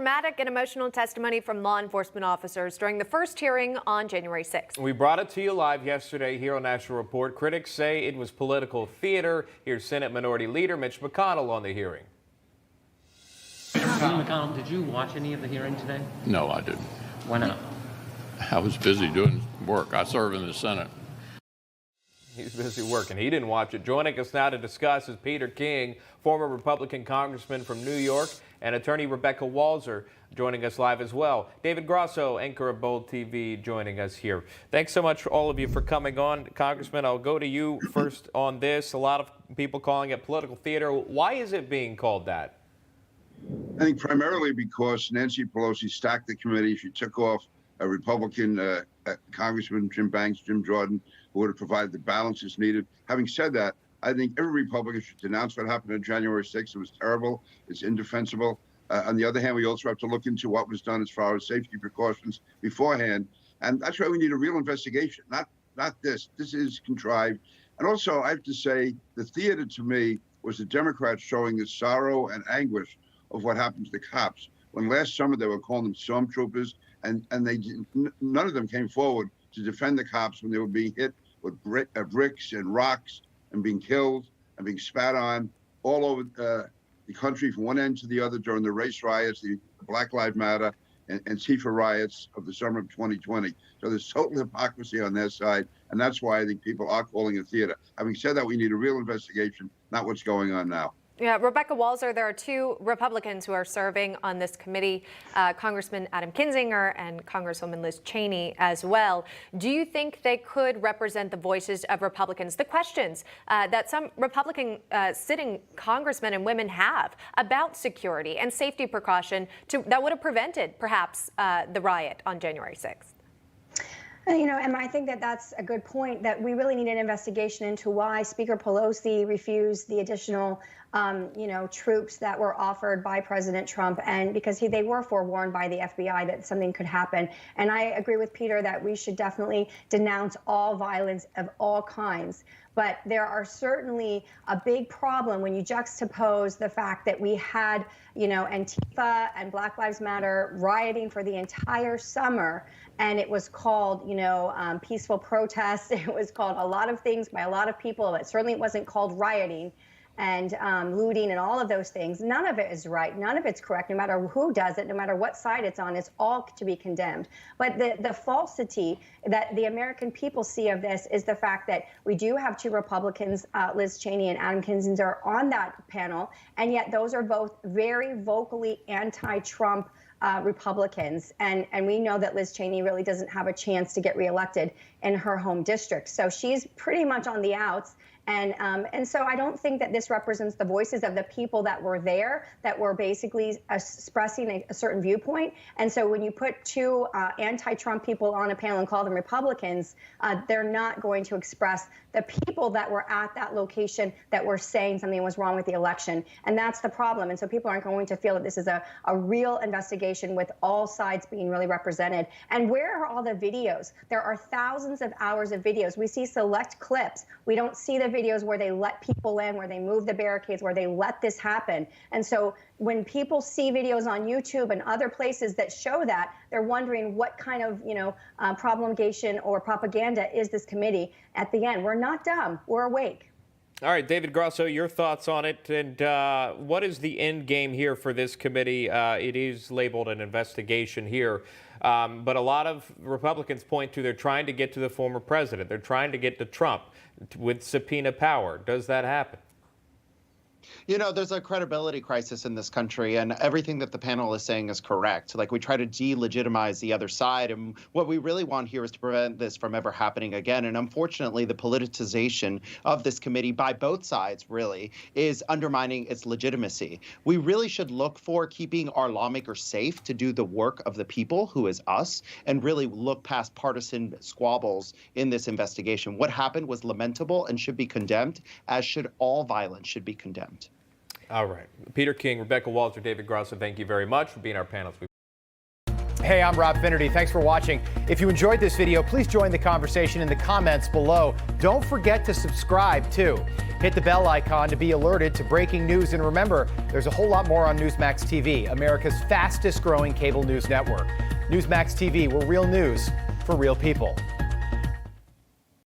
dramatic and emotional testimony from law enforcement officers during the first hearing on January 6th. We brought it to you live yesterday here on National Report. Critics say it was political theater. Here's Senate Minority Leader Mitch McConnell on the hearing. Senator McConnell, did you watch any of the hearing today? No, I didn't. Why not? I was busy doing work. I serve in the Senate. He's busy working. He didn't watch it. Joining us now to discuss is Peter King, former Republican congressman from New York, and attorney Rebecca Walser joining us live as well. David Grasso, anchor of BoldTV, joining us here. Thanks so much, all of you, for coming on. Congressman, I'll go to you first on this. A lot of people calling it political theater. Why is it being called that? I think primarily because Nancy Pelosi stacked the committee. She took off a Republican Congressman, Jim Jordan, who would have provided the balances needed. Having said that, I think every Republican should denounce what happened on January 6th. It was terrible. It's indefensible. On the other hand, we also have to look into what was done as far as safety precautions beforehand. And that's why we need a real investigation, not this. This is contrived. And also, I have to say, the theater to me was the Democrats showing the sorrow and anguish of what happened to the cops. When last summer they were calling them stormtroopers, and none of them came forward to defend the cops when they were being hit with bricks and rocks and being killed and being spat on all over the country from one end to the other during the race riots, the Black Lives Matter and Antifa riots of the summer of 2020. So there's total hypocrisy on their side, and that's why I think people are calling it theater. Having said that, we need a real investigation, not what's going on now. Yeah, Rebecca Walser, there are two Republicans who are serving on this committee, Congressman Adam Kinzinger and Congresswoman Liz Cheney as well. Do you think they could represent the voices of Republicans, the questions that some Republican sitting congressmen and women have about security and safety precaution that would have prevented perhaps the riot on January 6th? You know, and I think that that's a good point, that we really need an investigation into why Speaker Pelosi refused the additional, troops that were offered by President Trump, and because they were forewarned by the FBI that something could happen. And I agree with Peter that we should definitely denounce all violence of all kinds. But there are certainly a big problem when you juxtapose the fact that we had, Antifa and Black Lives Matter rioting for the entire summer, and it was called, peaceful protest. It was called a lot of things by a lot of people, but certainly it wasn't called rioting and looting and all of those things. None of it is right. None of it's correct, no matter who does it, no matter what side it's on. It's all to be condemned. But the falsity that the American people see of this is the fact that we do have two Republicans, Liz Cheney and Adam Kinzinger, on that panel, and yet those are both very vocally anti-Trump Republicans, and we know that Liz Cheney really doesn't have a chance to get reelected in her home district. So she's pretty much on the outs. And so I don't think that this represents the voices of the people that were there, that were basically expressing a certain viewpoint. And so when you put two anti-Trump people on a panel and call them Republicans, they're not going to express the people that were at that location that were saying something was wrong with the election. And that's the problem. And so people aren't going to feel that this is a real investigation with all sides being really represented. And where are all the videos? There are thousands of hours of videos. We see select clips. We don't see the videos where they let people in, where they move the barricades, where they let this happen. And so when people see videos on YouTube and other places that show that, they're wondering what kind of, promulgation or propaganda is this committee. At the end, we're not dumb, we're awake. All right, David Grasso, your thoughts on it, and what is the end game here for this committee? It is labeled an investigation here, but a lot of Republicans point to they're trying to get to the former president. They're trying to get to Trump with subpoena power. Does that happen? You know, there's a credibility crisis in this country, and everything that the panel is saying is correct. Like, we try to delegitimize the other side, and what we really want here is to prevent this from ever happening again. And unfortunately, the politicization of this committee by both sides really is undermining its legitimacy. We really should look for keeping our lawmakers safe to do the work of the people, who is us, and really look past partisan squabbles in this investigation. What happened was lamentable and should be condemned, as should all violence should be condemned. All right. Peter King, Rebecca Walser, David Grasso, thank you very much for being our panelists. Hey, I'm Rob Finnerty. Thanks for watching. If you enjoyed this video, please join the conversation in the comments below. Don't forget to subscribe, too. Hit the bell icon to be alerted to breaking news. And remember, there's a whole lot more on Newsmax TV, America's fastest growing cable news network. Newsmax TV, we're real news for real people.